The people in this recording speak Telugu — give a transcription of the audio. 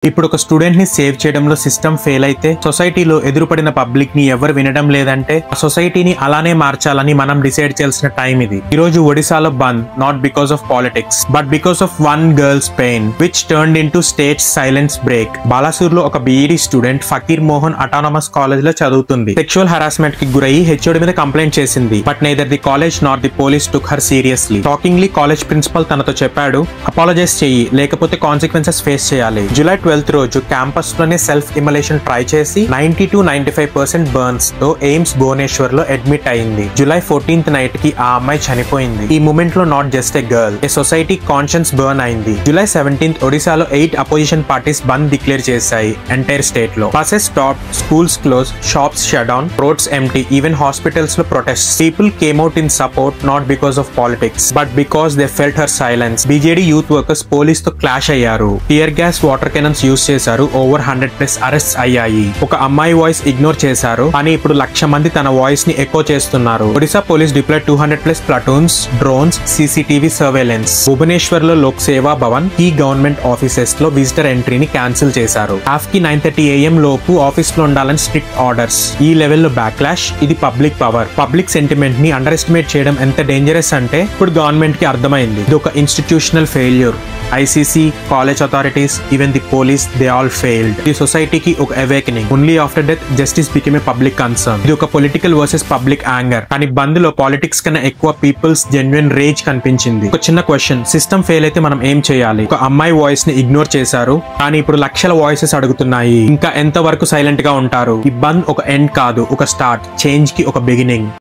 ఇప్పుడు ఒక స్టూడెంట్ ని సేవ్ చేయడంలో సిస్టమ్ ఫెయిల్ అయితే సొసైటీలో ఎదురుపడిన పబ్లిక్ ని ఎవరు వినడం లేదంటే ఆ సొసైటీని అలానే మార్చాలని మనం డిసైడ్ చేయాల్సిన టైం ఇది. ఈ రోజు ఒడిశాలో bandh not because of politics but because of one girls pain which turned into state silence break. Balasore లో ఒక B Ed student Fakir Mohan autonomous college లో చదువుతుంది. సెక్షువల్ హరాస్మెంట్ కి గురయ్యి హెచ్ఓడి మీద కంప్లైంట్ చేసింది. But neither the college not the police took her seriously. Shockingly college principal తనతో చెప్పాడు, అపాలజైజ్ చెయ్యి లేకపోతే కాన్సిక్వెన్సెస్ ఫేస్ చేయాలి. జూలై 12th రోజు క్యాంపస్ లోనే సెల్ఫ్ ఇమలేషన్ ట్రై చేసి 90 to 95% బర్న్స్ తో ఎయిమ్స్ భువనేశ్వర్ లో అడ్మిట్ అయింది. జూలై 14th నైట్ కి ఆ అమ్మాయి చనిపోయింది. ఈ మూమెంట్ లో not just a girl, a society conscience burn అయింది. జూలై 17th ఒడిశాలో 8 అపోజిషన్ పార్టీస్ బంద్ డిక్లేర్ చేశాయి ఎంటైర్ స్టేట్ లో. Buses stop, schools close, shops shut down, roads empty, even hospitals లో protest. People came out in support not because of politics but because they felt her silence. BJD youth workers police తో క్లాష్ అయ్యారు. Tear gas, water cannons use చేశారు. ఓవర్ 100+ అరెస్ట్ అయ్యాయి. ఒక అమ్మాయి వాయిస్ ఇగ్నోర్ చేశారు, కానీ ఇప్పుడు 1,00,000 మంది తన వాయిస్ ని ఎకో చేస్తున్నారు. Odisha police deploy 200+ platoons, drones, CCTV surveillance. Bhubaneswar లో లోక్ సేవా భవన్, ఈ గవర్నమెంట్ ఆఫీసెస్ లో విజిటర్ ఎంట్రీని క్యాన్సిల్ చేశారు. హాఫ్ కి 9:30 AM లోపు ఆఫీస్ లో ఉండాలని స్ట్రిక్ట్ ఆర్డర్స్. ఈ లెవెల్లో బ్యాక్లాష్. ఇది పబ్లిక్ పవర్. పబ్లిక్ సెంటిమెంట్ ని అండర్ ఎస్టిమేట్ చేయడం ఎంత డేంజరస్ అంటే ఇప్పుడు గవర్నమెంట్ కి అర్థమైంది. ఇది ఒక institutional failure. ICC, college authorities, even the police, they all failed. The society ki oka awakening. Only after death, justice became a public concern. Idi oka political versus public anger. Kani బంద్ లో పాలిటిక్స్ కన్నా ఎక్కువ పీపుల్స్ జెన్యున్ రేజ్ కనిపించింది. ఒక చిన్న క్వశ్చన్, సిస్టమ్ ఫెయిల్ అయితే మనం ఏం చేయాలి? ఒక అమ్మాయి వాయిస్ ని ఇగ్నోర్ చేశారు, కానీ ఇప్పుడు 1,00,000 వాయిసెస్ అడుగుతున్నాయి. ఇంకా ఎంత వరకు సైలెంట్ గా ఉంటారు? ఈ బంద్ ఒక ఎండ్ కాదు, ఒక స్టార్ట్. చేంజ్ కి ఒక బిగినింగ్.